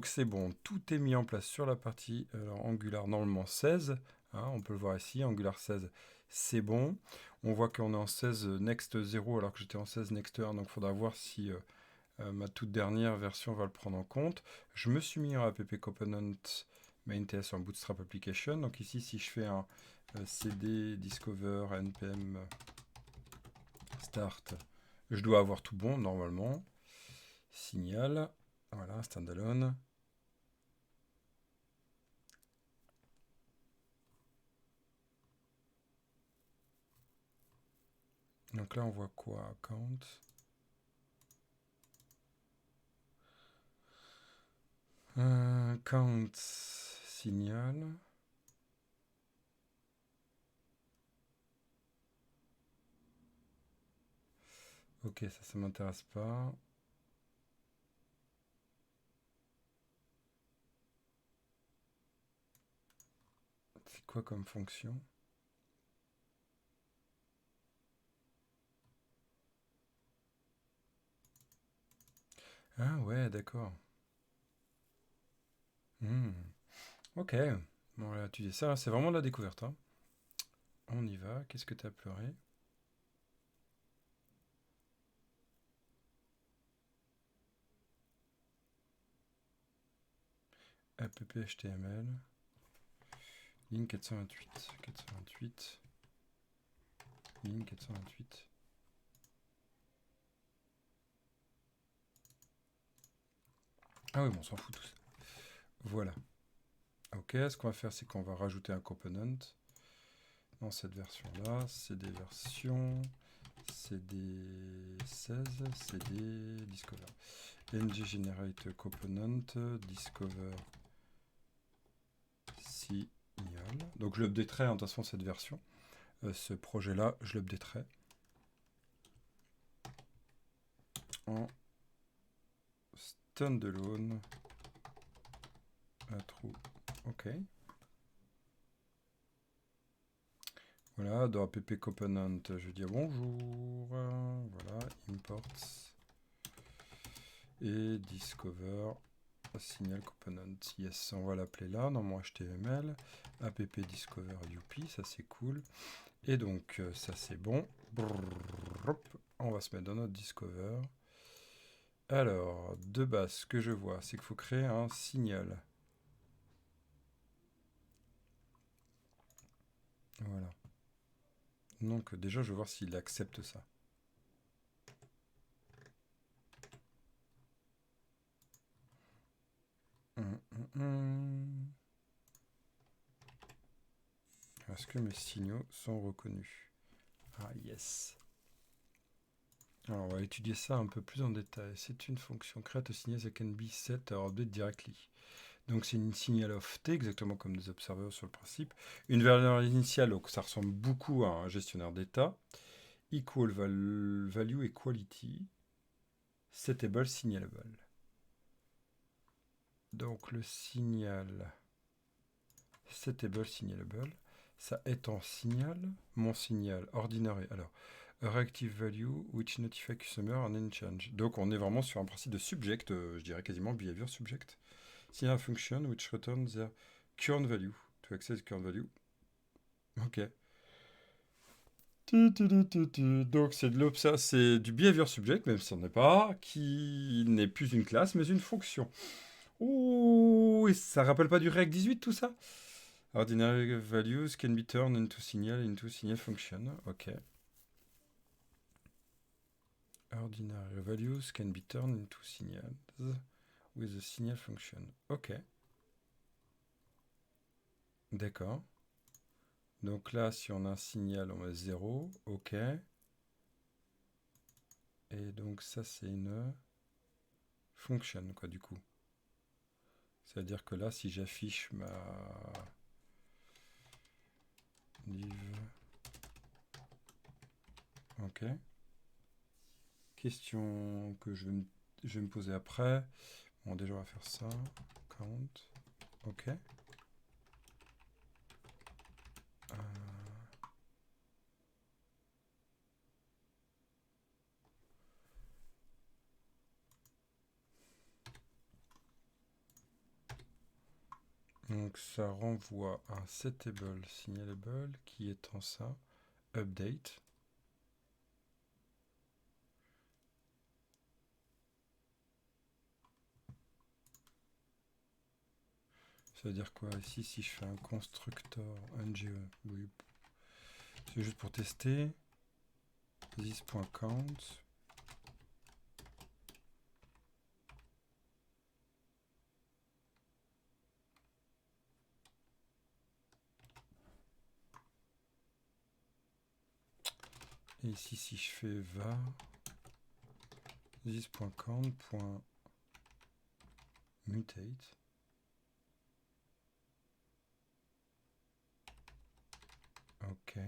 Donc c'est bon, tout est mis en place sur la partie alors, Angular normalement 16. Hein, on peut le voir ici, Angular 16, c'est bon. On voit qu'on est en 16 Next 0 alors que j'étais en 16 Next 1, donc il faudra voir si ma toute dernière version va le prendre en compte. Je me suis mis en app component main.ts en bootstrap application. Donc ici, si je fais un cd discover npm start, je dois avoir tout bon normalement. Signal, voilà, standalone. Donc là, on voit quoi? Count. Count signal. Ok, ça m'intéresse pas. C'est quoi comme fonction? Ah ouais, d'accord. Ok. Bon, là, tu dis ça, c'est vraiment de la découverte. Hein. On y va. Qu'est-ce que tu as pleuré? app.html. Ligne 428. 428. Ligne 428. Ah oui, bon, on s'en fout tout ça. Voilà. Ok, ce qu'on va faire, c'est qu'on va rajouter un component dans cette version-là. C'est des versions. CD 16, CD discover. ng generate component discover signal. Donc je l'updaterai en toute façon cette version. Ce projet-là, je l'updaterai en standalone. True. Ok. Voilà, dans app component, je vais dire bonjour. Voilà, imports et discover signal component. Yes, on va l'appeler là dans mon HTML. App discover UP, ça c'est cool. Et donc, ça c'est bon. Brrr, on va se mettre dans notre discover. Alors, de base, ce que je vois, c'est qu'il faut créer un signal. Voilà. Donc, déjà, je vais voir s'il accepte ça. Est-ce que mes signaux sont reconnus? Ah, yes. Alors, on va étudier ça un peu plus en détail. C'est une fonction create a signal that can be set or update directly. Donc, c'est une signal of t, exactement comme des observers sur le principe. Une valeur initiale, donc ça ressemble beaucoup à un gestionnaire d'état. Equal value equality. Setable signalable. Donc, le signal setable signalable, ça est en signal. Mon signal ordinary. Alors, a reactive value which notify customer on any change. Donc on est vraiment sur un principe de subject, je dirais quasiment behavior subject. Signal function which returns their current value. To access current value. Ok. Donc c'est du behavior subject, même si ce n'est pas, qui n'est plus une classe, mais une fonction. Ouh, et ça rappelle pas du React 18 tout ça? Ordinary values can be turned into signal function. Ok. Ordinary values can be turned into signals with a signal function. Ok. D'accord. Donc là, si on a un signal, on met 0. Ok. Et donc ça, c'est une function, quoi, du coup. C'est-à-dire que là, si j'affiche ma div. Ok. Question que je vais me poser après. Bon, déjà, on va faire ça. Count. Ok. Donc ça renvoie un setable signalable qui étant ça, update. Ça veut dire quoi ici si je fais un constructor NGE? Oui, c'est juste pour tester. This.count. Et ici, si je fais var this.count.mutate, ok.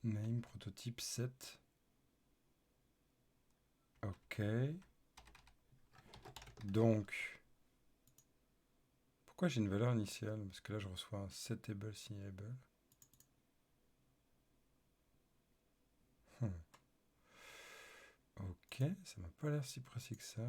Name prototype set. Ok. Donc, pourquoi j'ai une valeur initiale? Parce que là, je reçois un setable signalable. Ok, ça m'a pas l'air si précis que ça.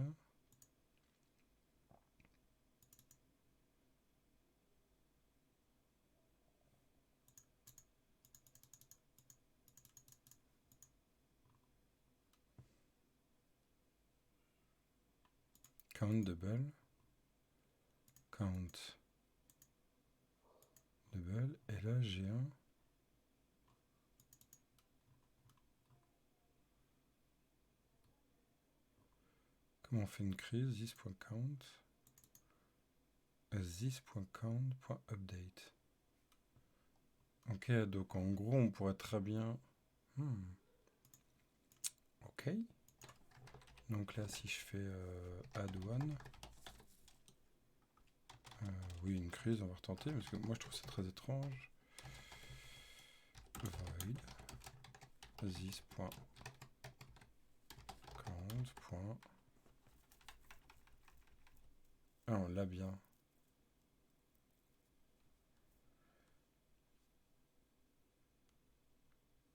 Count double. Count double. Et là, j'ai un... Comment on fait une crise? This.count. This.count.update. Ok, donc en gros, on pourrait très bien... Ok. Donc là, si je fais add one, oui, une crise, on va retenter, parce que moi, je trouve ça très étrange. Void this.count. Ah, on l'a bien.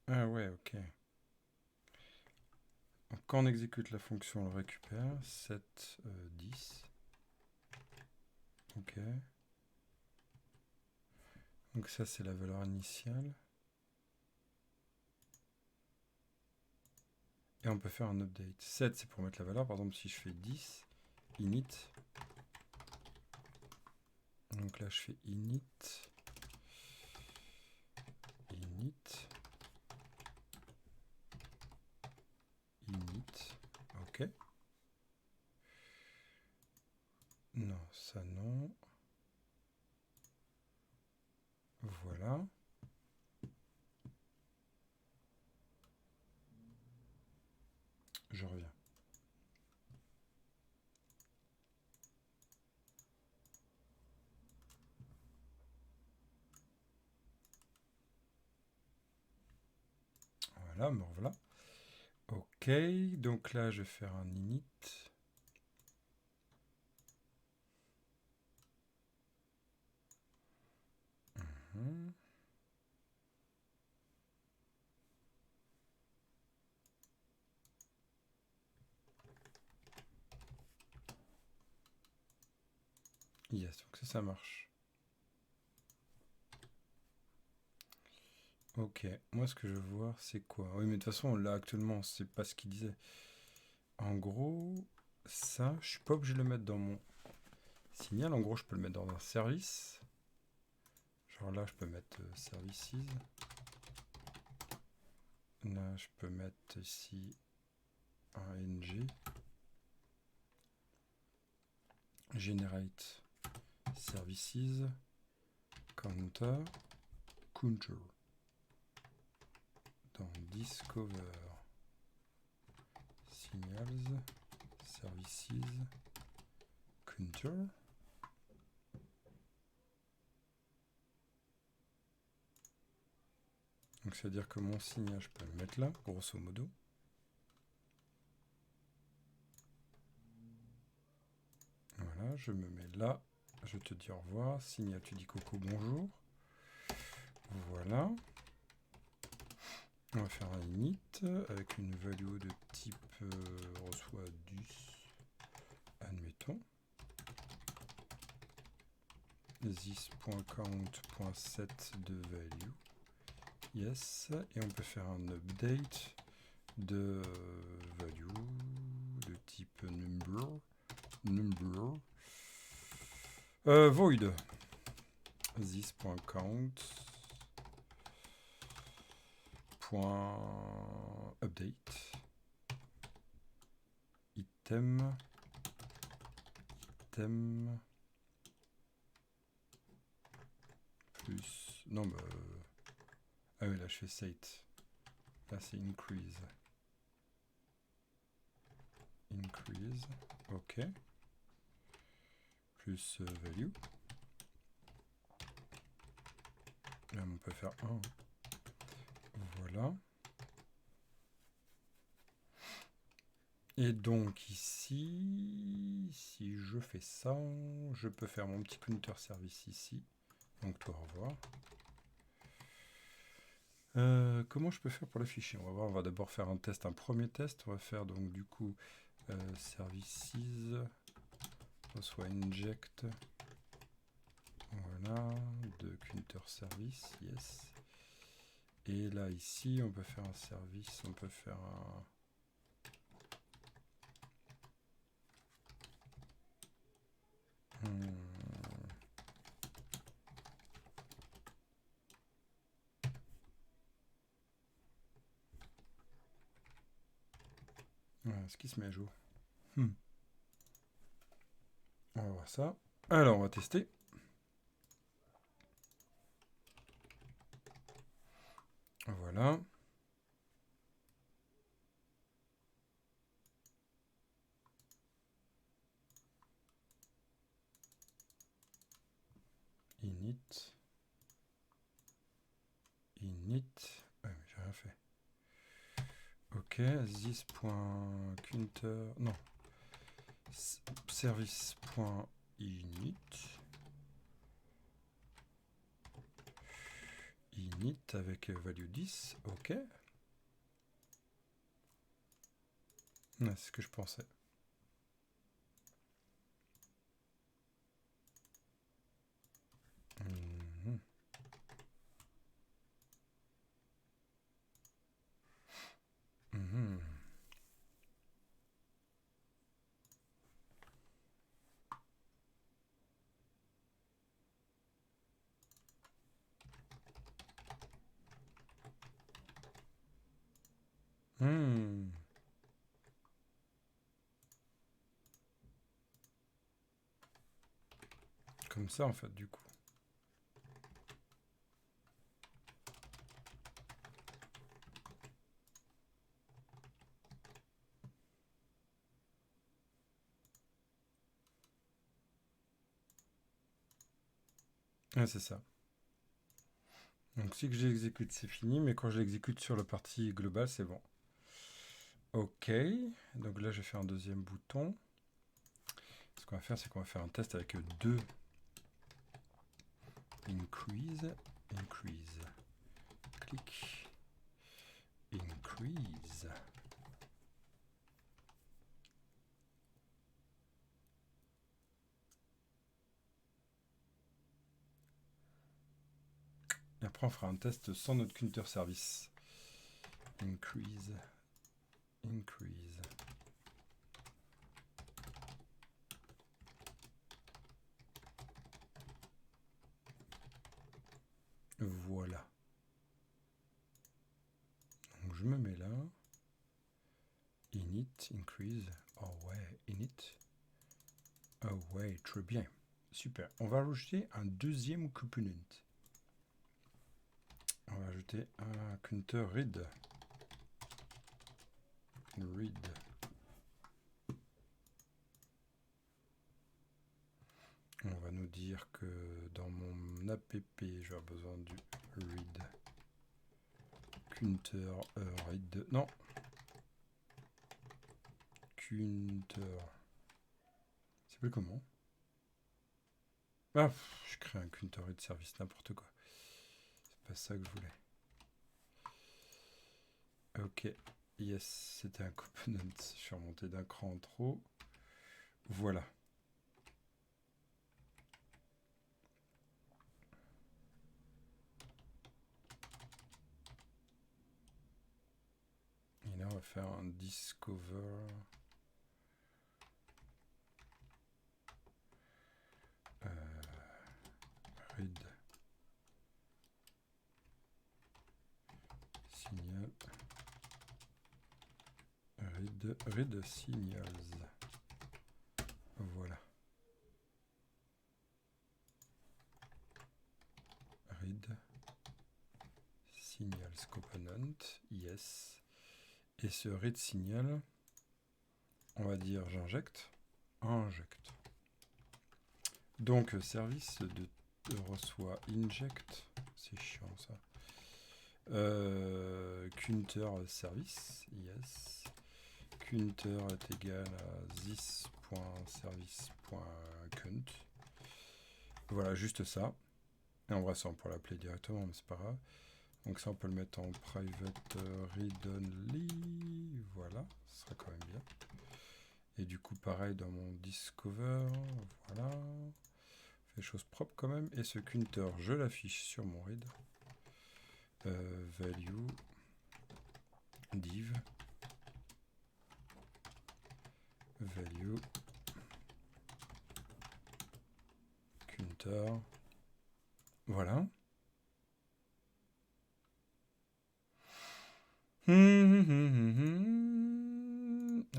Ah ouais, ok. Donc, quand on exécute la fonction, on le récupère. 7, 10. Ok. Donc ça, c'est la valeur initiale. Et on peut faire un update. 7, c'est pour mettre la valeur. Par exemple, si je fais 10, init. Donc là, je fais init. Ok. Non, ça non. Voilà. Je reviens. Voilà, me revoilà. Ok, donc là, je vais faire un init. Yes, donc ça marche. Ok, moi ce que je veux voir c'est quoi? Oui, mais de toute façon là actuellement c'est pas ce qu'il disait. En gros, ça, je suis pas obligé de le mettre dans mon signal. En gros, je peux le mettre dans un service. Genre là, je peux mettre services. Là, je peux mettre ici un ng. Generate services. Counter. Counter. Dans Discover. Signals. Services. Counter. Donc ça veut dire que mon signal, je peux le mettre là, grosso modo. Voilà, je me mets là. Je te dis au revoir. Signal, tu dis coucou, bonjour. Voilà. On va faire un init avec une value de type reçoit 10, admettons. this.count.set de value. Yes, et on peut faire un update de value de type number. Void this.count .update item plus non bah ah oui là je fais set, là c'est increase, ok, plus value, là on peut faire 1, voilà. Et donc ici, si je fais ça, je peux faire mon petit counter service ici. Donc toi, au revoir. Comment je peux faire pour l'afficher? On va voir, on va d'abord faire un premier test. On va faire donc du coup services, soit inject, voilà, de counter service, yes. Et là ici, on peut faire un service, on peut faire un... ce qui se met à jour. On va voir ça. Alors, on va tester. Voilà. Init. Ouais, mais j'ai rien fait. Ok, this.counter, non, service.init, init avec value 10, ok. C'est ce que je pensais. Comme ça en fait du coup. Ah, c'est ça. Donc si que j'exécute c'est fini, mais quand je l'exécute sur la partie globale c'est bon. Ok, donc là je vais faire un deuxième bouton. Ce qu'on va faire c'est qu'on va faire un test avec deux increase, clic, increase. Et après on fera un test sans notre counter service. Increase. Voilà. Donc je me mets là. Init, increase. Oh ouais, init. Oh ouais, très bien. Super. On va rajouter un deuxième component. On va ajouter un counter read. On va nous dire que dans mon app, je vais avoir besoin du read. Counter read. Non. Counter. C'est plus comment? Ah, je crée un counter read service, n'importe quoi. C'est pas ça que je voulais. Ok. Yes, c'était un component. Je suis remonté d'un cran en trop. Voilà. là, on va faire un discover. Read signal. Read signals. Voilà. Read signals component. Yes. Et ce read signal, on va dire j'injecte. Injecte. Donc service de reçoit inject. C'est chiant ça. Counter service. Yes. Counter est égal à this.service.count. Voilà, juste ça. Et en vrai, ça, on peut l'appeler directement, mais c'est pas grave. Donc ça, on peut le mettre en private read only. Voilà, ce sera quand même bien. Et du coup, pareil dans mon discover. Voilà. Fait les choses propres quand même. Et ce counter, je l'affiche sur mon read. Value div value counter. Voilà.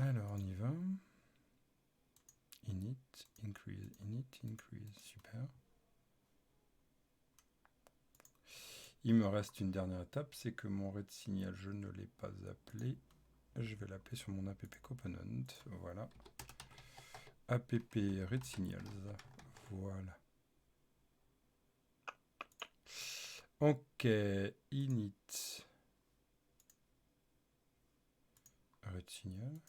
Alors on y va. Init, increase, super. Il me reste une dernière étape, c'est que mon read signal, je ne l'ai pas appelé. Je vais l'appeler sur mon app component. Voilà. App read signals. Voilà. Ok, init. Read signal.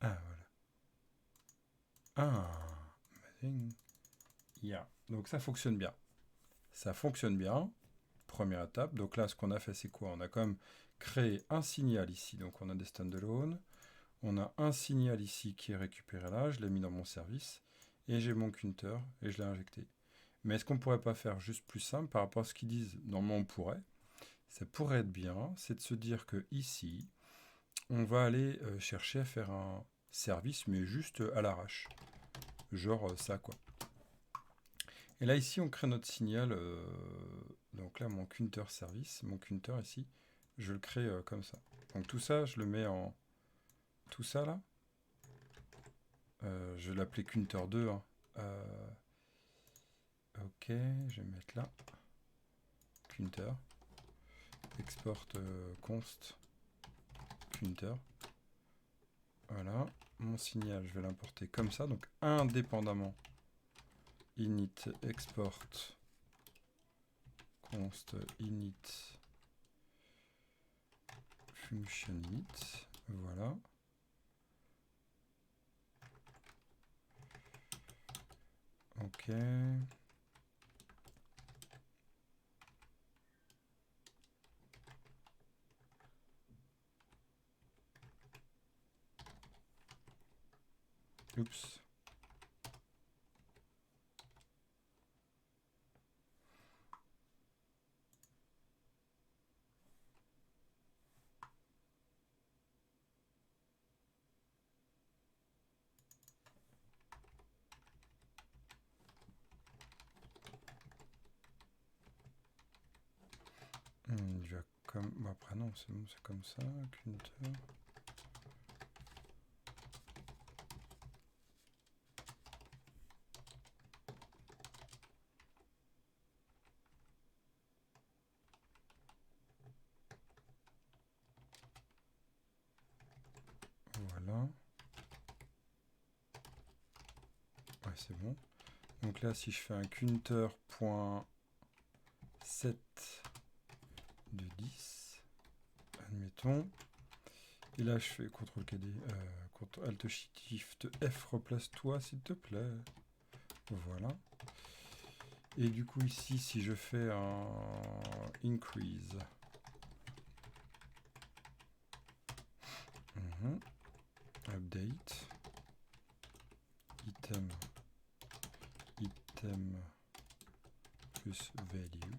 Ah, voilà. Ah, amazing. Yeah. Donc ça fonctionne bien. Ça fonctionne bien. Première étape. Donc là, ce qu'on a fait, c'est quoi? On a quand même créé un signal ici. Donc on a des standalone. On a un signal ici qui est récupéré là. Je l'ai mis dans mon service. Et j'ai mon counter et je l'ai injecté. Mais est-ce qu'on ne pourrait pas faire juste plus simple par rapport à ce qu'ils disent? Normalement, on pourrait. Ça pourrait être bien. C'est de se dire que ici, on va aller chercher à faire un service, mais juste à l'arrache. Genre ça, quoi. Et là, ici, on crée notre signal. Donc là, mon counter service, mon counter ici, je le crée comme ça. Donc tout ça, je le mets en... Tout ça, là, je vais l'appeler counter 2. Hein. Ok, je vais mettre là. Counter. Export const counter. Voilà. Mon signal, je vais l'importer comme ça. Donc indépendamment. Init export const init function init. Voilà. Ok. Oups. Il va comme... Bon, après non, c'est bon, c'est comme ça. Counter. Voilà. Ouais, c'est bon. Donc là, si je fais un counter.set de 10, admettons. Et là, je fais CTRL-KD, Alt-Shift-F, replace-toi, s'il te plaît. Voilà. Et du coup, ici, si je fais un increase, update, item item plus value.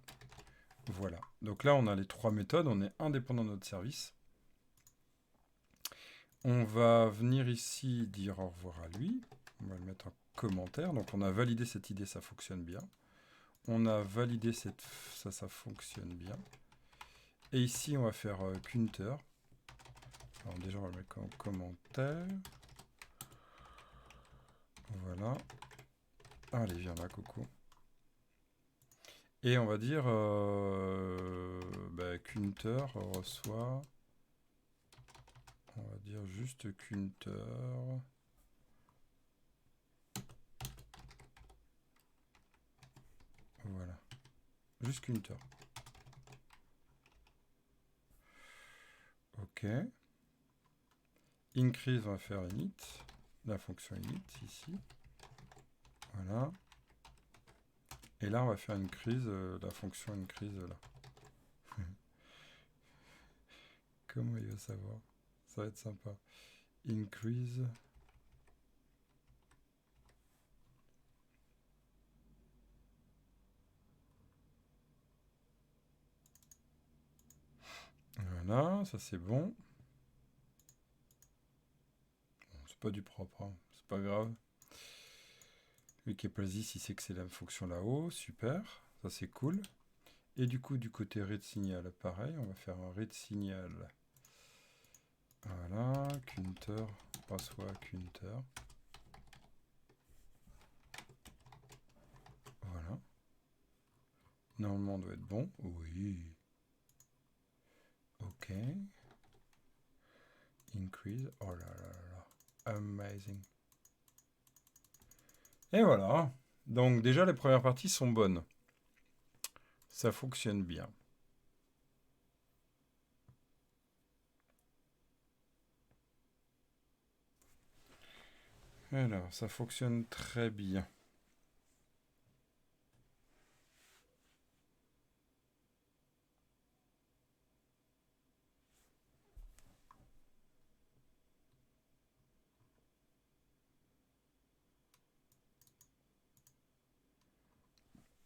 Voilà. Donc là, on a les trois méthodes. On est indépendant de notre service. On va venir ici dire au revoir à lui. On va le mettre en commentaire. Donc on a validé cette idée, ça fonctionne bien. On a validé ça fonctionne bien. Et ici, on va faire counter. Alors déjà, on va le mettre en commentaire. Voilà. Allez, viens là, coucou. Et on va dire counter reçoit. On va dire juste counter. Voilà. Juste counter. OK. Increase, on va faire init. La fonction init ici. Voilà. Et là, on va faire une crise, la fonction increase là. Comment il va savoir? Ça va être sympa. Increase. Voilà, ça c'est bon. Bon, c'est pas du propre, hein. C'est pas grave. Lui qui est placé ici, c'est que c'est la fonction là-haut. Super, ça c'est cool. Et du coup, du côté read signal, pareil, on va faire un read signal. Voilà, counter, reçoit counter. Voilà. Normalement, on doit être bon. Oui. OK. Increase. Oh là là là là. Amazing. Et voilà. Donc déjà, les premières parties sont bonnes. Ça fonctionne bien. Alors, ça fonctionne très bien.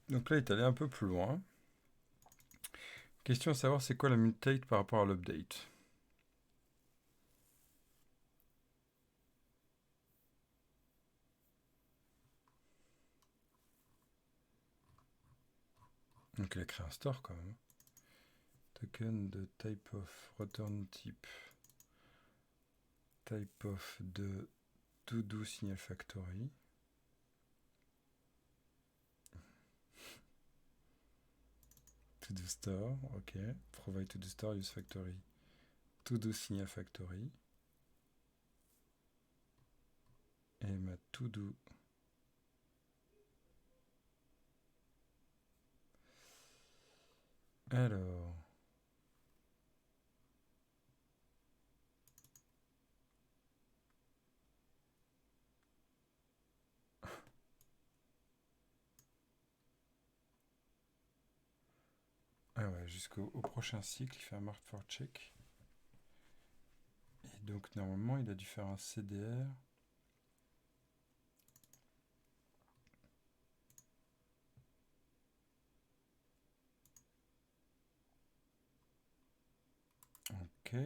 Donc là, il est allé un peu plus loin. Question à savoir, c'est quoi la mutate par rapport à l'update? Donc il a créé un store quand même. Token de type of return type. Type of de to-do signal factory. To-do store, ok. Provide to-do store, use factory. To-do signal factory. Et ma to-do. Alors. Ah ouais, jusqu'au prochain cycle, il fait un mark for check. Et donc normalement, il a dû faire un CDR. Ok.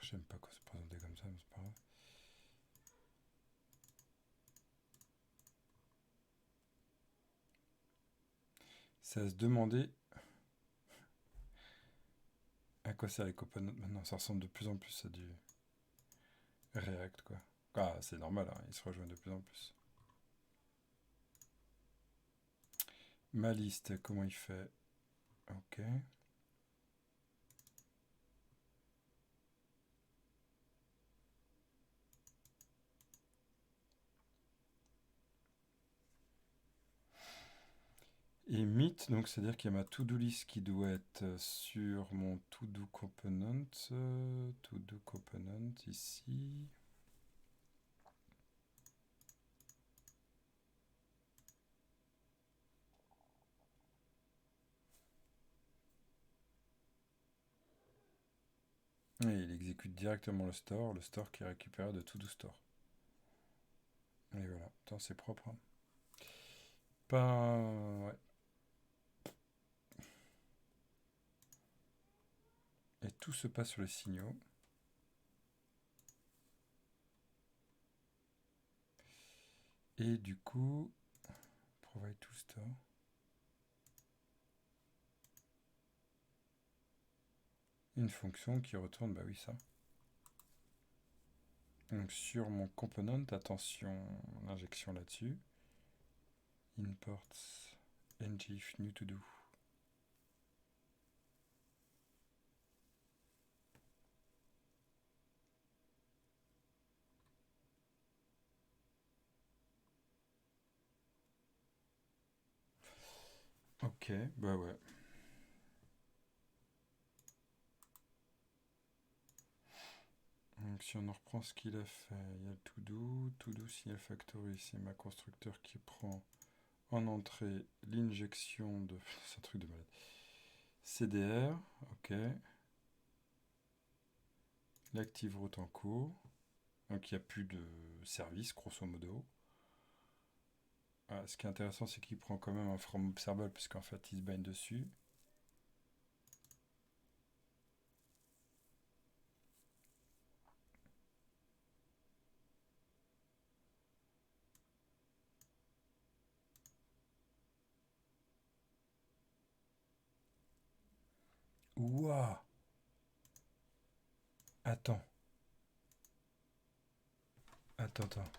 J'aime pas quand c'est présenté comme ça, mais c'est pas grave. C'est à se demander à quoi sert les components maintenant. Ça ressemble de plus en plus à du React, quoi. Ah, c'est normal, hein, ils se rejoignent de plus en plus. Ma liste, comment il fait? Ok. Et Meet, donc c'est-à-dire qu'il y a ma to-do list qui doit être sur mon to-do component. To-do component ici. Et il exécute directement le store qui est récupéré de to-do store. Et voilà, attends, c'est propre. Hein. Pas... Ouais. Et tout se passe sur les signaux. Et du coup, provide to store. Une fonction qui retourne, bah oui, ça. Donc sur mon component, attention, l'injection là-dessus. Imports ngif new to do. Ok, bah ouais. Donc si on en reprend ce qu'il a fait, il y a le to do signal factory, c'est ma constructeur qui prend en entrée l'injection de... C'est un truc de malade. CDR, ok. L'active route en cours. Donc il n'y a plus de service, grosso modo. Ah, ce qui est intéressant, c'est qu'il prend quand même un from observable, puisqu'en fait, il se baigne dessus. Ouah! Attends. Attends.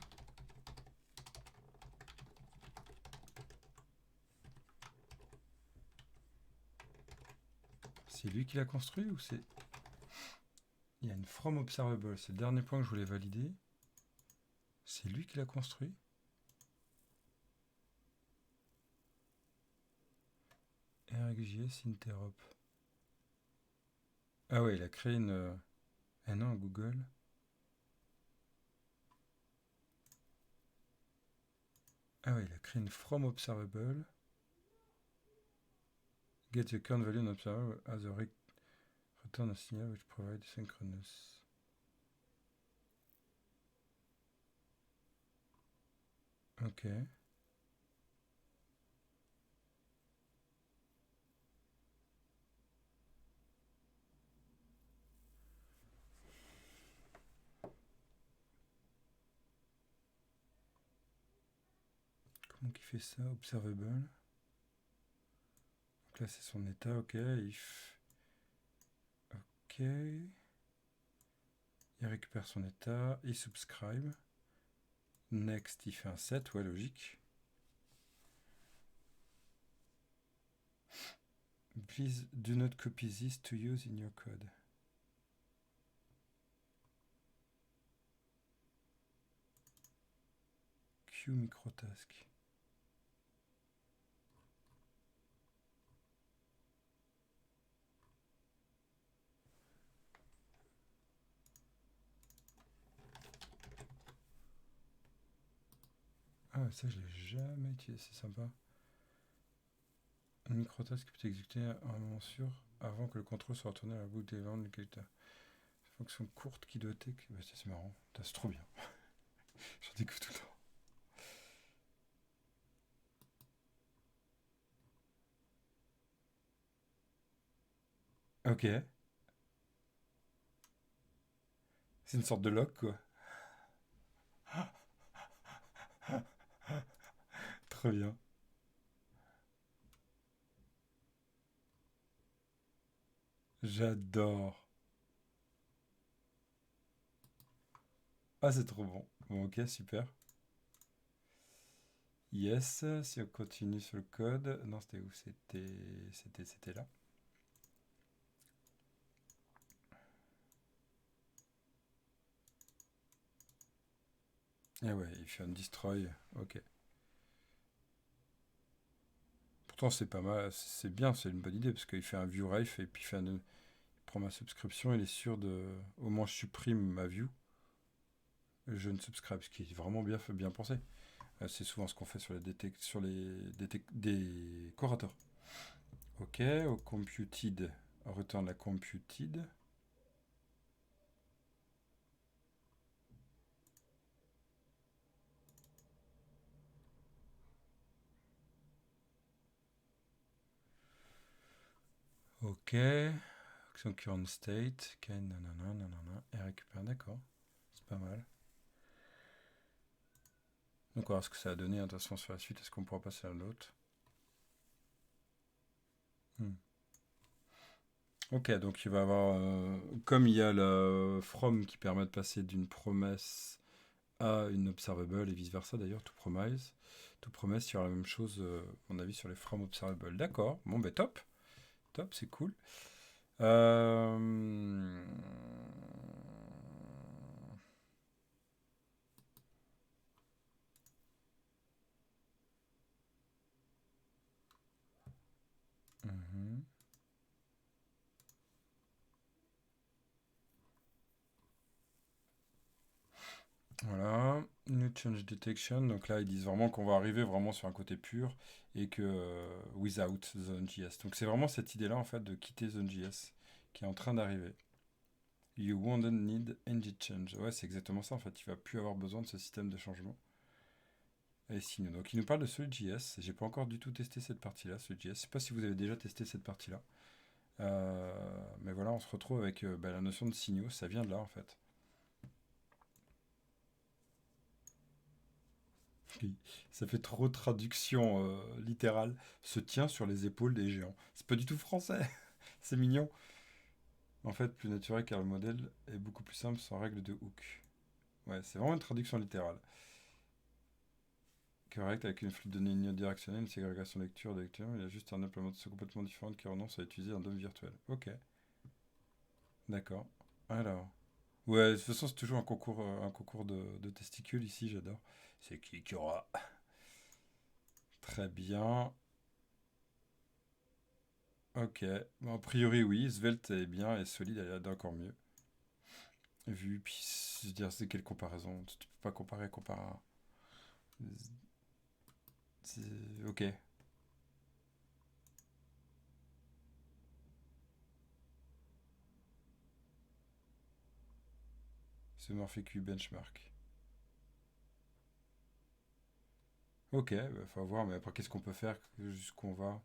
C'est lui qui l'a construit ou c'est... Il y a une from observable, c'est le dernier point que je voulais valider. C'est lui qui l'a construit? RxJS interop. Ah ouais, il a créé une... Ah non, Google. Ah ouais, il a créé une from observable. Get the current value on observable as a return a signal which provides synchronous. Ok. Comment il fait ça? Observable. Donc là, c'est son état, ok. If. Ok. Il récupère son état. Il subscribe. Next, il fait un set, ouais, logique. Please do not copy this to use in your code. Q microtask. Ah, ça, je l'ai jamais utilisé, c'est sympa. Un microtask peut exécuter un moment sûr avant que le contrôle soit retourné à la boucle des ventes du caractère. Fonction courte qui doit être... Bah, c'est marrant, c'est trop bien. J'en découvre tout le temps. Ok. C'est une sorte de lock, quoi. Très bien. J'adore. Ah, c'est trop bon. Bon, ok, super. Yes, si on continue sur le code. Non, c'était où? C'était là. Ah ouais, il fait un destroy. Ok. Pourtant, c'est pas mal. C'est bien, c'est une bonne idée parce qu'il fait un view ref et puis il prend ma subscription. Il est sûr de. Au moins, je supprime ma view. Je ne subscribe, ce qui est vraiment bien fait, bien pensé. C'est souvent ce qu'on fait sur les décorateurs. Ok, au computed, return la computed. Ok. Action current state. Ok, nanana, nanana. Et récupère, d'accord. C'est pas mal. Donc, on va voir ce que ça a donné. De toute façon, sur la suite, est-ce qu'on pourra passer à l'autre? Ok, donc il va avoir. Comme il y a le from qui permet de passer d'une promesse à une observable et vice versa d'ailleurs, to promise. To promise, il y aura la même chose, à mon avis, sur les from observable. D'accord, bon, ben top. Top, c'est cool. Euh... mhm. Voilà, New Change Detection. Donc là, ils disent vraiment qu'on va arriver vraiment sur un côté pur et que without Zone.js. Donc c'est vraiment cette idée-là en fait de quitter Zone.js qui est en train d'arriver. You won't need engine change. Ouais, c'est exactement ça en fait. Il va plus avoir besoin de ce système de changement. Et sinon, donc il nous parle de Solid.js. J'ai pas encore du tout testé cette partie-là, Solid.js. Je sais pas si vous avez déjà testé cette partie-là. Mais voilà, on se retrouve avec la notion de signaux. Ça vient de là en fait. Oui, ça fait trop traduction littérale. Se tient sur les épaules des géants. C'est pas du tout français. C'est mignon. En fait, plus naturel car le modèle est beaucoup plus simple sans règle de hook. Ouais, c'est vraiment une traduction littérale. Correct, avec une flûte de données unidirectionnelle, une ségrégation lecture de lecture, il y a juste un implémentation complètement différente qui renonce à utiliser un DOM virtuel. Ok, d'accord. Alors. Ouais, de toute façon, c'est toujours un concours de testicules ici, j'adore. C'est qui aura. Très bien. Ok. Bon, a priori, oui. Svelte est bien et solide, elle est encore mieux. Vu, puis, je veux dire, c'est quelle comparaison? Tu peux pas comparer. Ok. C'est Morpheq benchmark. Ok, bah, faut voir, mais après, qu'est-ce qu'on peut faire? Jusqu'où on va?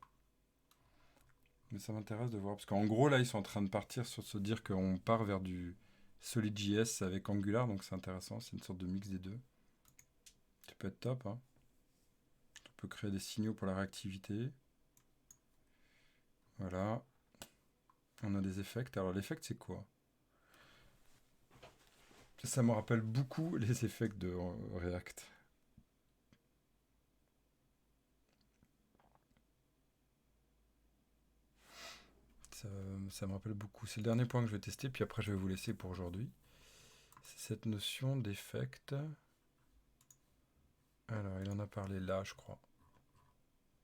Mais ça m'intéresse de voir. Parce qu'en gros, là, ils sont en train de partir sur se dire qu'on part vers du SolidJS avec Angular, donc c'est intéressant. C'est une sorte de mix des deux. Ça peut être top, hein. On peut créer des signaux pour la réactivité. Voilà. On a des effects. Alors, l'effect, c'est quoi? Ça me rappelle beaucoup les effects de React. Ça, ça me rappelle beaucoup. C'est le dernier point que je vais tester, puis après, je vais vous laisser pour aujourd'hui. C'est cette notion d'effect. Alors, il en a parlé là, je crois.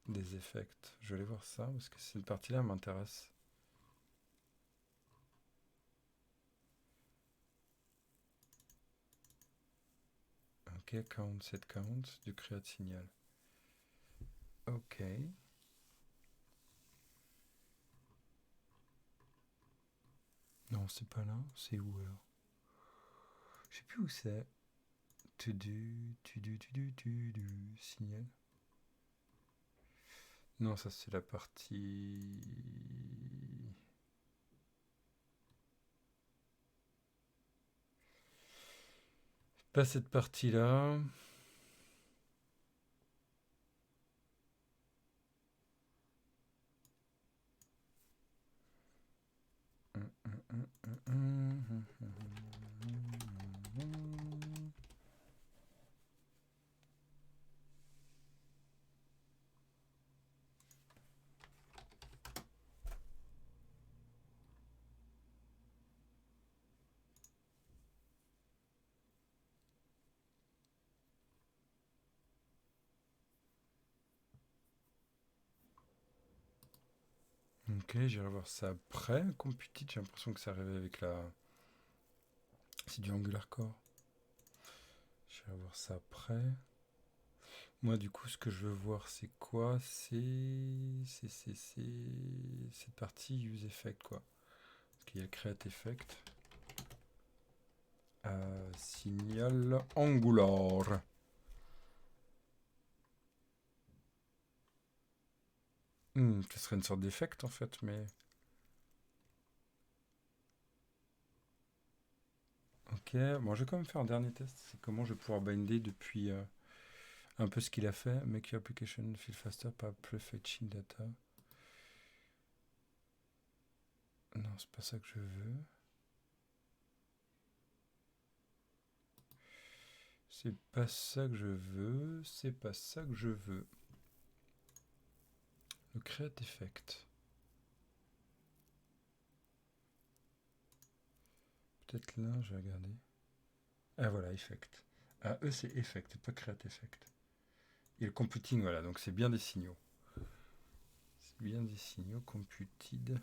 Des effects. Je vais aller voir ça, parce que cette partie-là m'intéresse. Ok, count, set count, du create signal. Ok. Non, c'est pas là. C'est où alors? Je sais plus où c'est. Signal. Non, ça c'est la partie. Pas cette partie-là. Ok, j'irai voir ça après. Computed, j'ai l'impression que ça arrivait avec la. C'est du Angular Core. J'irai voir ça après. Moi, du coup, ce que je veux voir, c'est quoi? C'est cette partie use effect, quoi. Parce qu'il y a create effect. Signal Angular. Ce serait une sorte d'effect, en fait, mais. Ok, bon, je vais quand même faire un dernier test. C'est comment je vais pouvoir binder depuis un peu ce qu'il a fait. Make your application feel faster by prefetching data. Non, c'est pas ça que je veux. C'est pas ça que je veux. C'est pas ça que je veux. Le create effect. Peut-être là, je vais regarder. Ah voilà, effect. Ah, eux, c'est effect, pas create effect. Et le computing, voilà, donc c'est bien des signaux. C'est bien des signaux computed.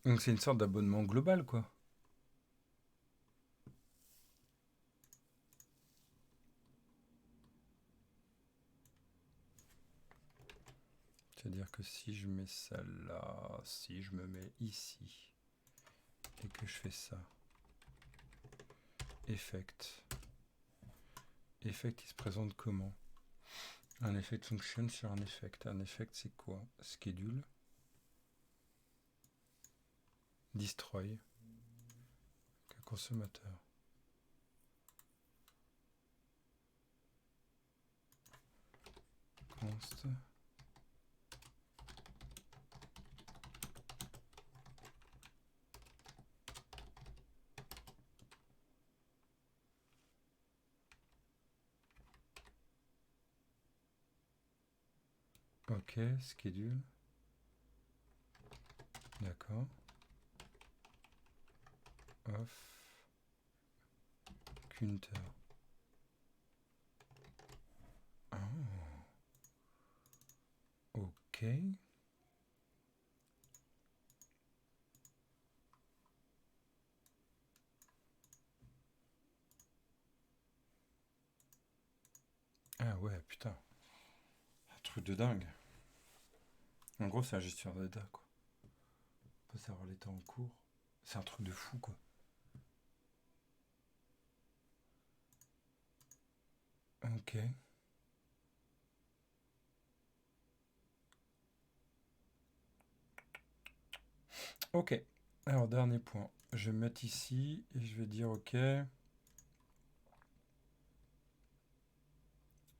Donc c'est une sorte d'abonnement global, quoi. C'est-à-dire que si je mets ça là, si je me mets ici, et que je fais ça, effect. Effect, il se présente comment? Un effect fonctionne sur un effect. Un effect, c'est quoi? Schedule. Destroy. Consommateur. Const. Ok, schedule. D'accord. Off. Counter. Oh. Ok. Ah ouais, putain. Un truc de dingue. En gros, c'est un gestionnaire de data, quoi. On peut savoir l'état en cours. C'est un truc de fou, quoi. Ok. Ok. Alors, dernier point. Je vais mettre ici et je vais dire ok. Je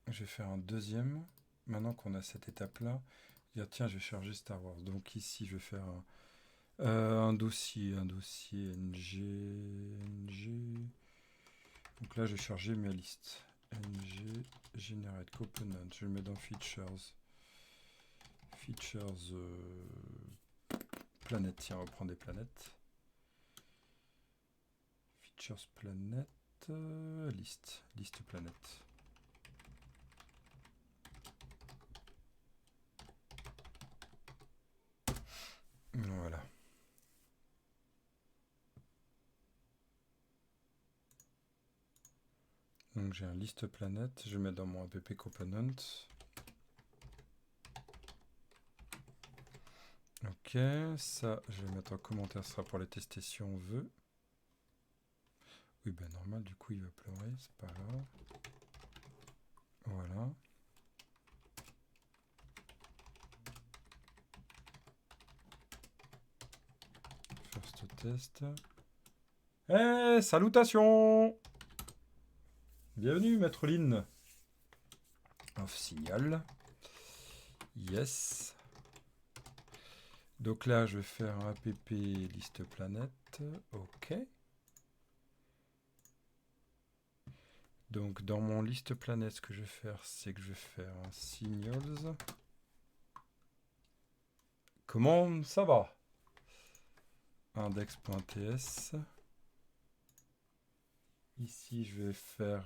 vais faire un deuxième. Maintenant qu'on a cette étape-là, dire tiens, je vais charger Star Wars. Donc ici, je vais faire un dossier ng. Donc là, je vais charger mes listes. ng generate component. Je le mets dans features. Features planète. Tiens, on va prendre des planètes. Features planète. Liste planète. Voilà. Donc j'ai un liste planète. Je mets dans mon app component. Ok, ça, je vais mettre en commentaire, ce sera pour les tester si on veut. Oui, ben normal, du coup, il va pleurer, c'est pas grave. Voilà. First test. Eh, salutations! Bienvenue, Maître Lynn. Off signal. Yes. Donc là, je vais faire un app liste planète. Ok. Donc dans mon liste planète, ce que je vais faire, c'est que je vais faire un signals. Comment ça va? Index.ts. Ici, je vais faire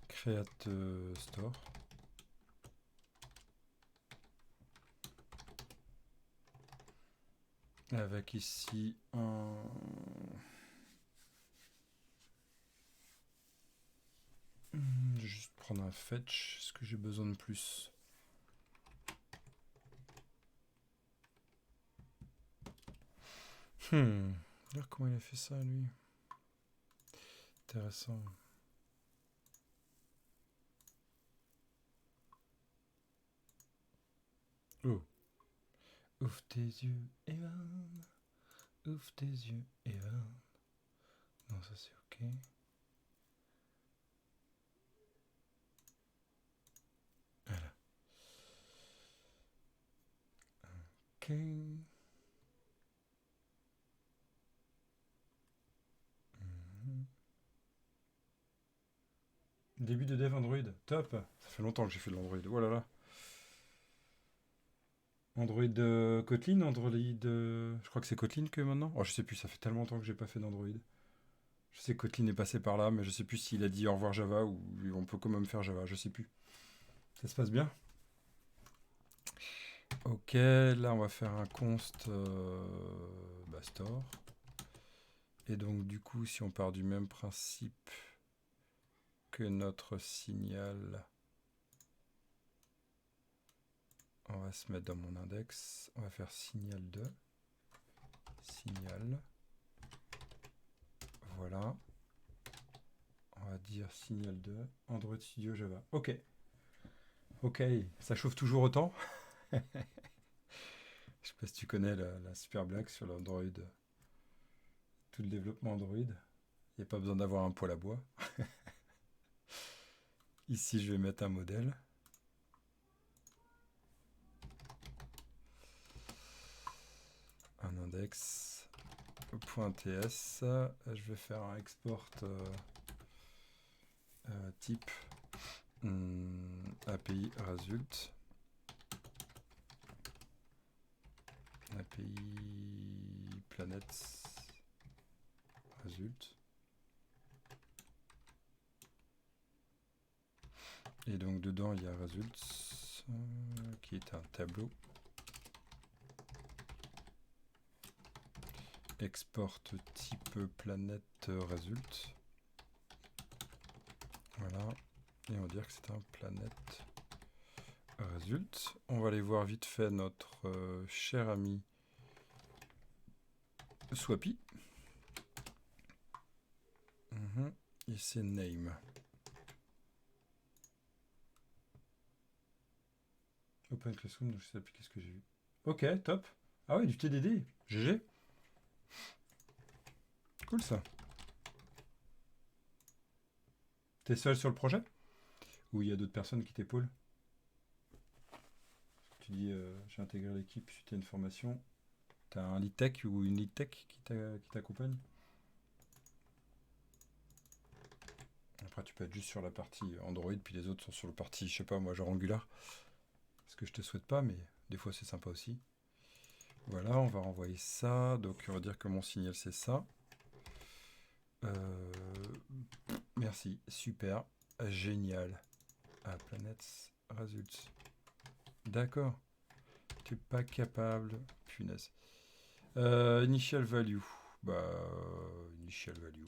create store. Avec ici un... Je vais juste prendre un fetch. Est-ce que j'ai besoin de plus? Regarde comment il a fait ça, lui. Intéressant. Oh. Ouvre tes yeux, Evan. Ouvre tes yeux, Evan. Non, ça c'est ok. Voilà. Ok. Début de dev Android. Top. Ça fait longtemps que j'ai fait de l'Android. Oh là là. Android Kotlin, Android... Je crois que c'est Kotlin que maintenant. Oh, je sais plus, ça fait tellement longtemps que j'ai pas fait d'Android. Je sais que Kotlin est passé par là, mais je sais plus s'il a dit au revoir Java ou on peut quand même faire Java, je sais plus. Ça se passe bien? Ok, là on va faire un const store. Et donc du coup, si on part du même principe que notre signal, on va se mettre dans mon index. On va faire signal2. Signal. Voilà. On va dire signal2, Android Studio Java. Ok. Ok, ça chauffe toujours autant. Je sais pas si tu connais la super blague sur l'Android. Tout le développement Android. Il n'y a pas besoin d'avoir un poêle à bois. Ici, je vais mettre un modèle. Un index. .ts. Je vais faire un export type API result. API planets result. Et donc dedans il y a results qui est un tableau. Export type planète result. Voilà. Et on va dire que c'est un planète result. On va aller voir vite fait notre cher ami Swappy. Et c'est name. Open Classroom, donc je sais plus qu'est-ce que j'ai vu. Ok, top. Ah ouais, du TDD. GG. Cool ça. T'es seul sur le projet? Ou il y a d'autres personnes qui t'épaulent? Tu dis j'ai intégré l'équipe suite à une formation. T'as un lead tech ou une lead tech qui t'accompagne? Après tu peux être juste sur la partie Android puis les autres sont sur la partie, je sais pas moi, genre Angular. Ce que je te souhaite pas, mais des fois c'est sympa aussi. Voilà, on va renvoyer ça. Donc on va dire que mon signal c'est ça. Merci, super, génial. Ah, planets results. D'accord. T'es pas capable. Punaise. Initial value. Bah, initial value.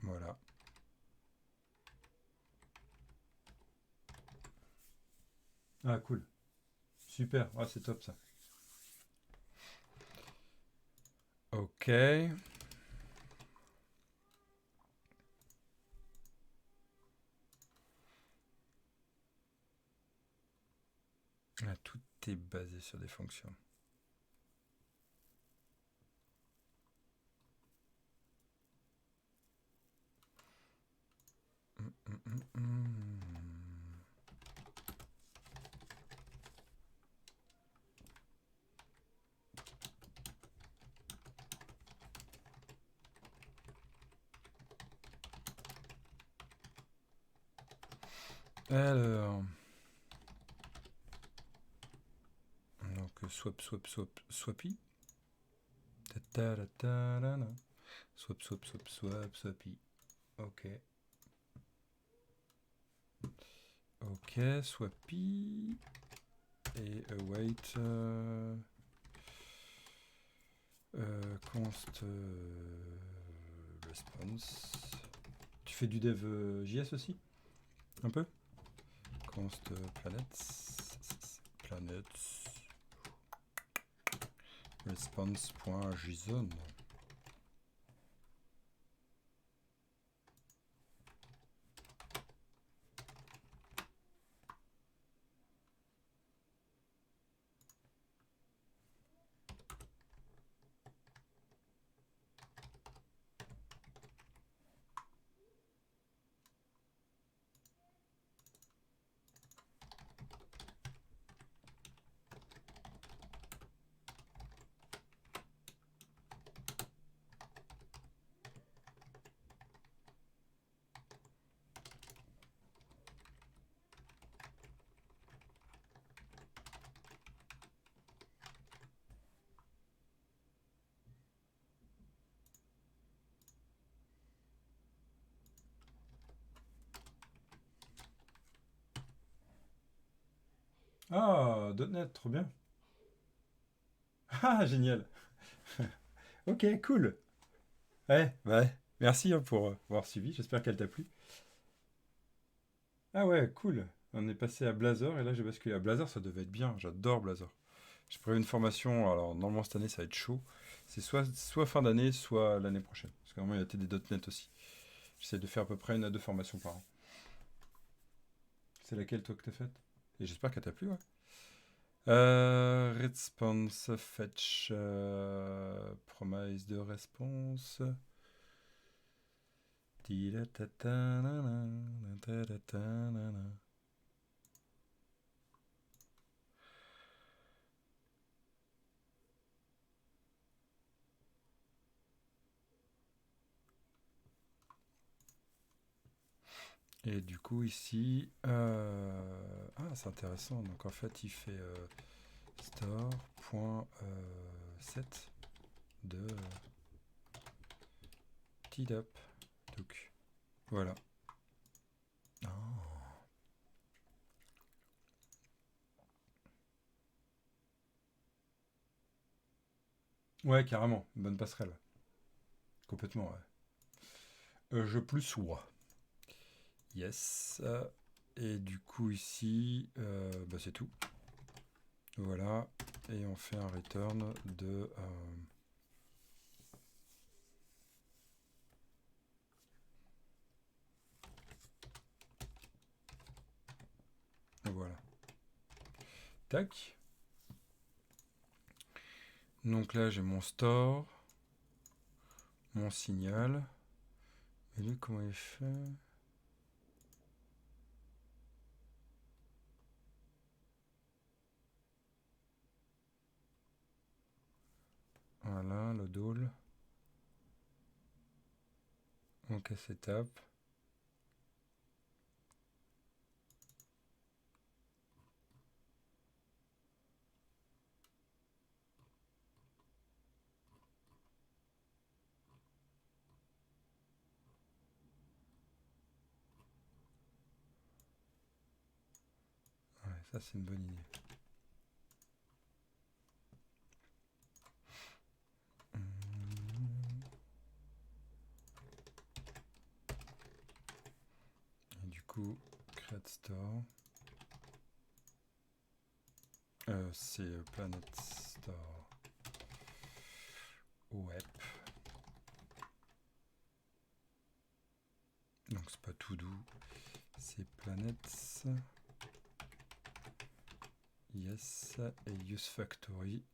Voilà. Ah, cool. Super. Ah, c'est top ça. Ok. Ah, tout est basé sur des fonctions. Alors. Donc, swappy. Swappy. Ok. Ok, swappy. Et await. Const response. Tu fais du dev JS aussi? Un peu? Const planets response.json. Ah, .NET, trop bien. Ah, génial. Ok, cool. Ouais. Merci pour avoir suivi. J'espère qu'elle t'a plu. Ah ouais, cool. On est passé à Blazor et là j'ai basculé à Blazor. Ça devait être bien. J'adore Blazor. J'ai prévu une formation. Alors normalement cette année ça va être chaud. C'est soit fin d'année, soit l'année prochaine. Parce que normalement il y a des .NET aussi. J'essaie de faire à peu près 1 à 2 formations par an. C'est laquelle toi que t'as faite? Et j'espère qu'elle t'a plu, ouais. Response fetch promise de response. Et du coup ici, ah c'est intéressant. Donc en fait il fait store.set de TDUP. Donc voilà. Oh. Ouais, carrément, une bonne passerelle. Complètement, ouais. Je plus sois. Yes. Et du coup ici, bah, c'est tout. Voilà. Et on fait un return de... voilà. Tac. Donc là j'ai mon store, mon signal. Et lui comment il fait? Voilà, le doll. Ok, setup. Ouais, ça c'est une bonne idée. Et du coup, create store. C'est Planet Store Web. Donc c'est pas tout doux. C'est Planets. Yes. Et Use Factory.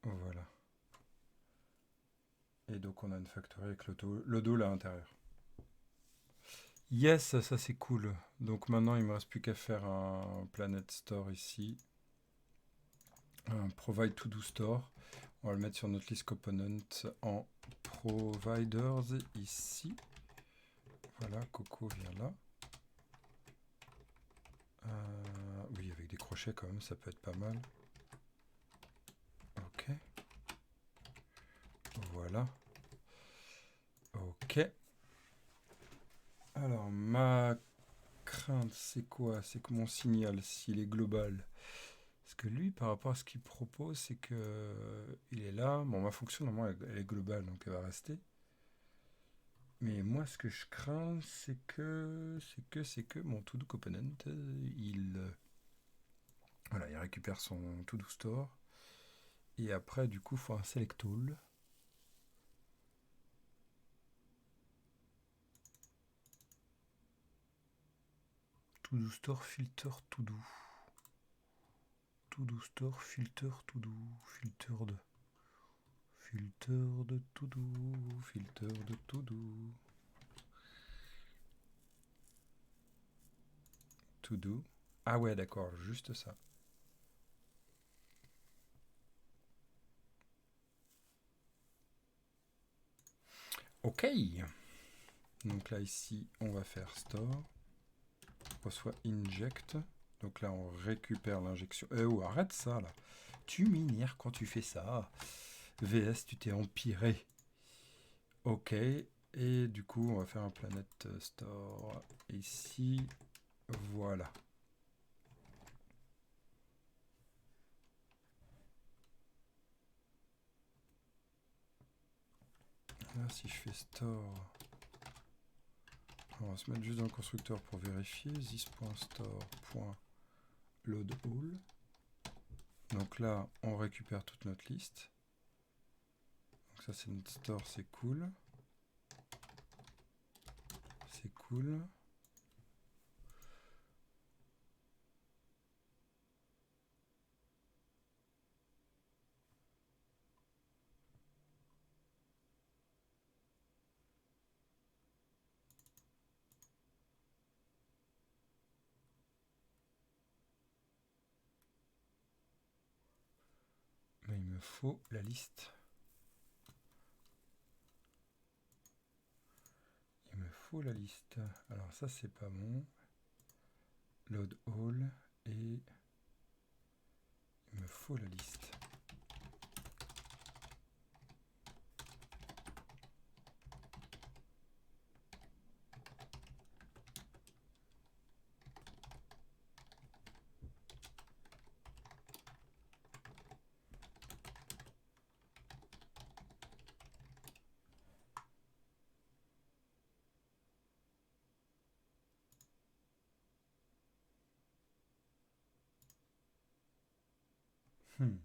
Voilà. Et donc on a une factory avec le doll à l'intérieur. Yes, ça c'est cool. Donc maintenant il me reste plus qu'à faire un Planet Store ici. Un Provide To Do Store. On va le mettre sur notre list component en providers ici. Voilà, Coco vient là. Oui, avec des crochets quand même, ça peut être pas mal. Ok. Voilà. Ok. Alors, ma crainte, c'est quoi? C'est que mon signal, s'il est global, Parce que lui, par rapport à ce qu'il propose, c'est que il est là. Bon, ma fonction, normalement, elle est globale, donc elle va rester. Mais moi, ce que je crains, c'est que mon to-do component, voilà, il récupère son to-do store. Et après, du coup, il faut un select all. To-do store, filter, to-do. To-do store, filter, to-do. Filter de to-do. Filter de to-do. To-do. Ah ouais, d'accord, juste ça. Ok. Donc là, ici, on va faire store. On reçoit inject. Donc là, on récupère l'injection. Oh, arrête ça, là. Tu m'énerves quand tu fais ça. VS, tu t'es empiré. Ok. Et du coup, on va faire un planet store ici. Voilà. Là, si je fais store, on va se mettre juste dans le constructeur pour vérifier. This.store.loadAll. Donc là, on récupère toute notre liste. Donc ça, c'est notre store, c'est cool. C'est cool. Mais il me faut la liste. Il me faut la liste. Alors ça, c'est pas bon. Load all et il me faut la liste. Hmm.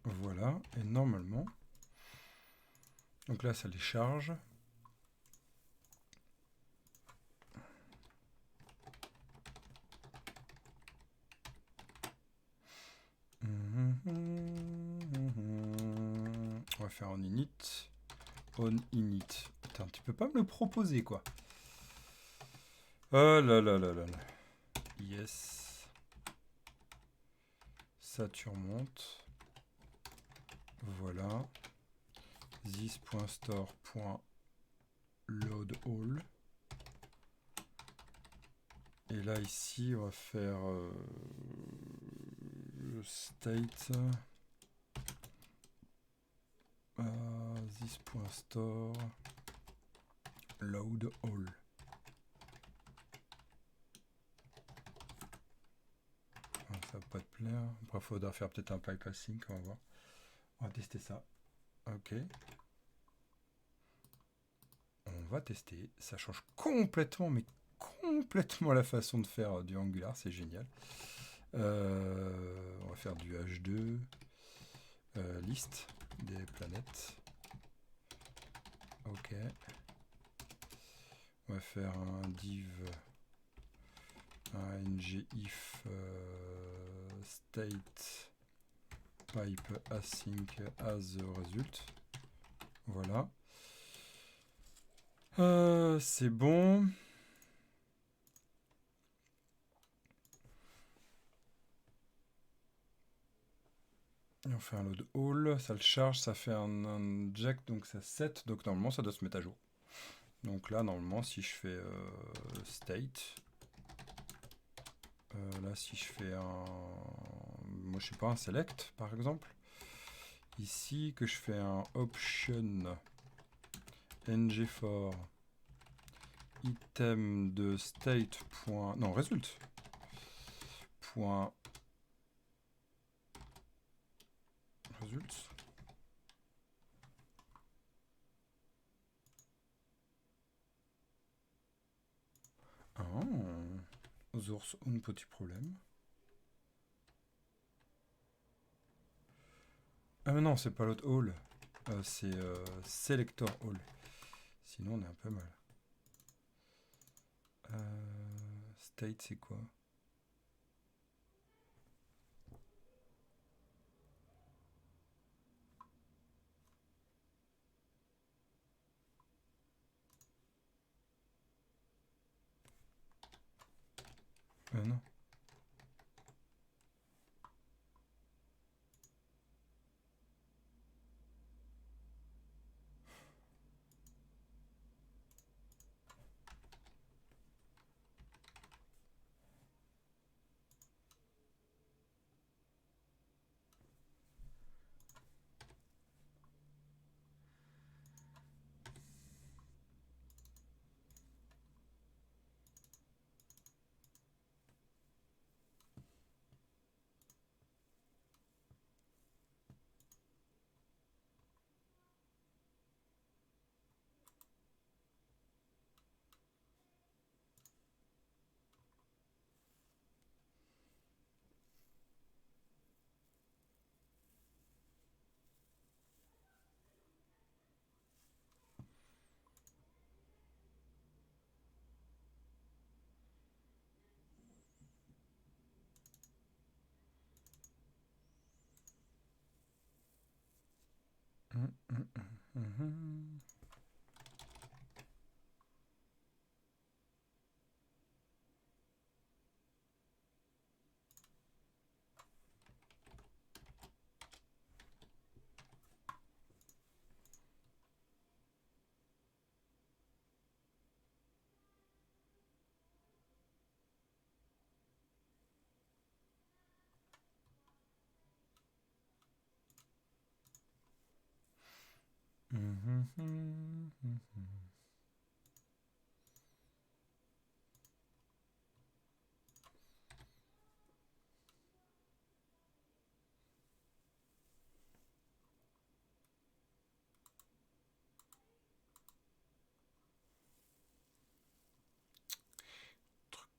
Voilà, et normalement, donc là ça les charge. On va faire en init. On init. Putain, tu peux pas me le proposer quoi. Oh là là là là là. Yes. Ça tu remontes. Voilà. This.store.loadAll. Et là ici on va faire le state. This.store load all. Ça va pas te plaire. Après, il faudra faire peut-être un bypassing, on va voir. On va tester ça. Ok. On va tester. Ça change complètement, mais complètement la façon de faire du Angular. C'est génial. On va faire du H2. Liste des planètes. Ok. On va faire un div, un ngIf state pipe async as result. Voilà. C'est bon. Et on fait un load all, ça le charge, ça fait un inject, donc ça set, donc normalement ça doit se mettre à jour. Donc là, normalement, si je fais state, là, si je fais moi, je sais pas, un select, par exemple, ici, que je fais un option ng4 item de state. Non, result. Point result. Ah, source un petit problème. Ah mais non, c'est pas l'autre all. C'est selector all. Sinon, on est un peu mal. State, c'est quoi? Non.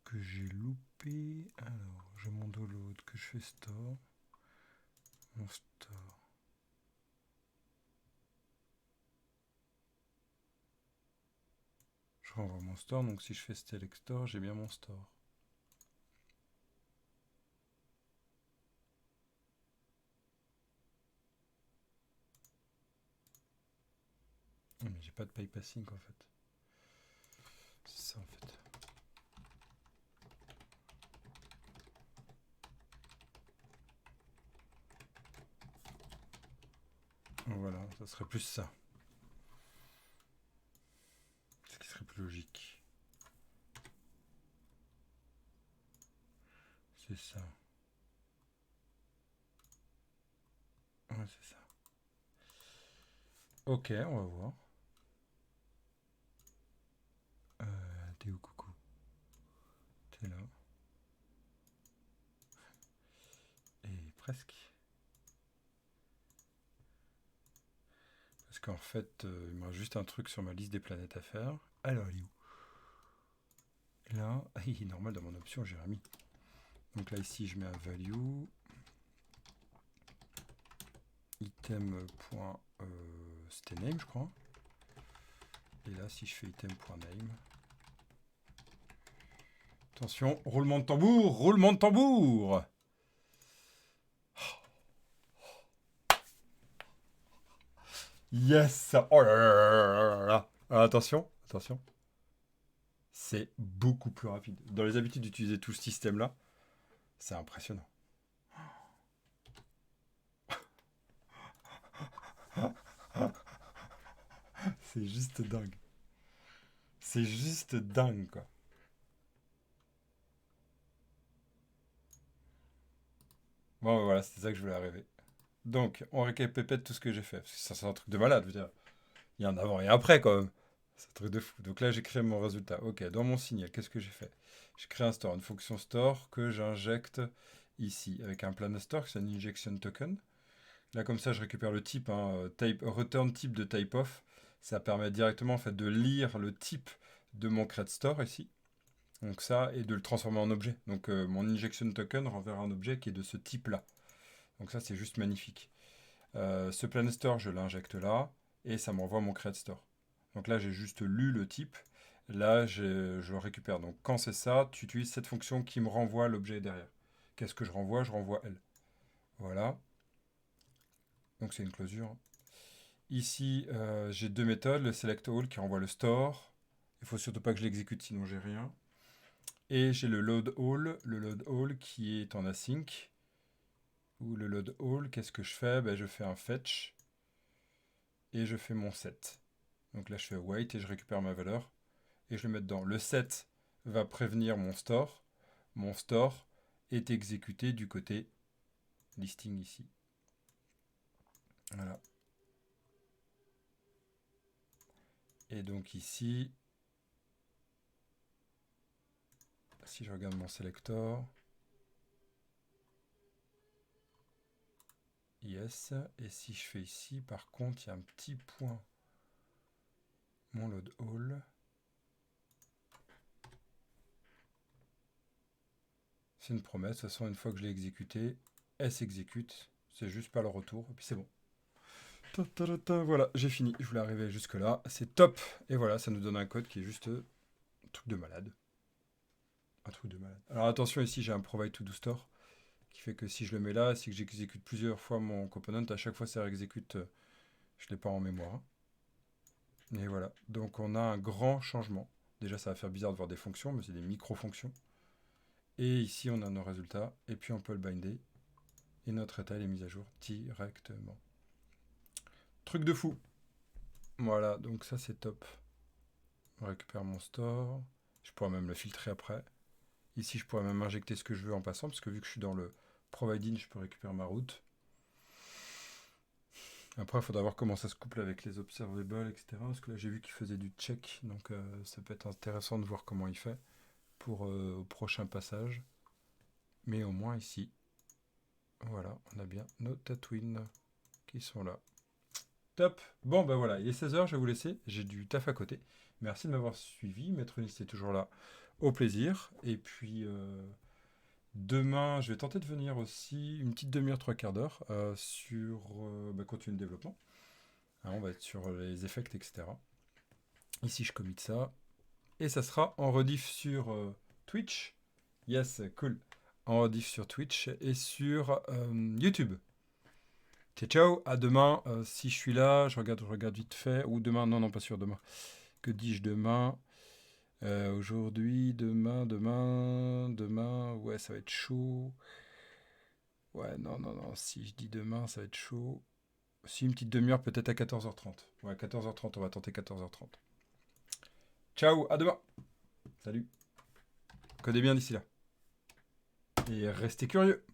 Que j'ai loupé. Alors, je monte au load, que je fais store. Mon store. Je renvoie mon store, donc si je fais select store, j'ai bien mon store. Mais j'ai pas de pay passing en fait. C'est ça en fait. Voilà, ça serait plus ça. Ce qui serait plus logique. C'est ça. Ouais, c'est ça. Ok, on va voir. T'es où, coucou? T'es là. Et presque. Parce qu'en fait, il me reste juste un truc sur ma liste des planètes à faire. Alors, il est où? Là, il est normal dans mon option, j'ai remis. Donc là, ici, je mets un value. Item.c'était name, je crois. Et là, si je fais item.name. Attention, roulement de tambour, roulement de tambour. Yes. Oh là là là là là. Alors, attention, attention. C'est beaucoup plus rapide. Dans les habitudes d'utiliser tout ce système-là, c'est impressionnant. C'est juste dingue. C'est juste dingue, quoi. Bon, voilà, c'était ça que je voulais arriver. Donc, on récapitule tout ce que j'ai fait. Parce que ça, c'est un truc de malade, je veux dire. Il y a un avant et un après, quand même. C'est un truc de fou. Donc là, j'ai créé mon résultat. Ok, dans mon signal, qu'est-ce que j'ai fait? J'ai créé un store, une fonction store que j'injecte ici, avec un plan store, c'est un injection token. Là, comme ça, je récupère le type, hein, type, return type de type of. Ça permet directement en fait, de lire le type de mon create store ici. Donc ça, et de le transformer en objet. Donc mon injection token renverra un objet qui est de ce type-là. Donc ça, c'est juste magnifique. Ce plan store, je l'injecte là, et ça m'envoie mon create store. Donc là, j'ai juste lu le type. Là, je le récupère. Donc quand c'est ça, tu utilises cette fonction qui me renvoie l'objet derrière. Qu'est-ce que je renvoie? Je renvoie L. Voilà. Donc c'est une closure. Ici, j'ai deux méthodes. Le select all qui renvoie le store. Il faut surtout pas que je l'exécute, sinon j'ai rien. Et j'ai le load all qui est en async. Ou le load all, qu'est-ce que je fais? Ben, je fais un fetch. Et je fais mon set. Donc là, je fais wait et je récupère ma valeur. Et je le mets dedans. Le set va prévenir mon store. Mon store est exécuté du côté listing ici. Voilà. Et donc ici, si je regarde mon selector, yes. Et si je fais ici, par contre, il y a un petit point. Mon load all. C'est une promesse. De toute façon, une fois que je l'ai exécuté, elle s'exécute. C'est juste pas le retour. Et puis c'est bon. Voilà, j'ai fini. Je voulais arriver jusque là. C'est top. Et voilà, ça nous donne un code qui est juste un truc de malade. Un truc de malade. Alors attention, ici j'ai un provide to do store qui fait que si je le mets là, si j'exécute plusieurs fois mon component, à chaque fois ça exécute, je ne l'ai pas en mémoire. Et voilà, donc on a un grand changement. Déjà ça va faire bizarre de voir des fonctions, mais c'est des micro-fonctions. Et ici on a nos résultats, et puis on peut le binder. Et notre état est mis à jour directement. Truc de fou. Voilà, donc ça c'est top. On récupère mon store. Je pourrais même le filtrer après. Ici, je pourrais même injecter ce que je veux en passant, parce que vu que je suis dans le providing, je peux récupérer ma route. Après, il faudra voir comment ça se couple avec les observables, etc. Parce que là, j'ai vu qu'il faisait du check, donc ça peut être intéressant de voir comment il fait pour au prochain passage. Mais au moins ici, voilà, on a bien nos Tatooines qui sont là. Top. Bon, ben voilà, il est 16h, je vais vous laisser. J'ai du taf à côté. Merci de m'avoir suivi. Maître Nice est toujours là. Au plaisir. Et puis, demain, je vais tenter de venir aussi une petite demi-heure, trois quarts d'heure sur continuer le développement. Hein, on va être sur les effects, etc. Ici, je commit ça. Et ça sera en rediff sur Twitch. Yes, cool. En rediff sur Twitch et sur YouTube. Ciao, ciao, à demain. Si je suis là, je regarde vite fait. Ou demain, non, pas sûr, demain. Que dis-je demain? Aujourd'hui, demain, ouais, ça va être chaud. Ouais, non, si je dis demain, ça va être chaud. Si, une petite demi-heure, peut-être à 14h30. Ouais, 14h30, on va tenter 14h30. Ciao, à demain. Salut. Codez bien d'ici là. Et restez curieux.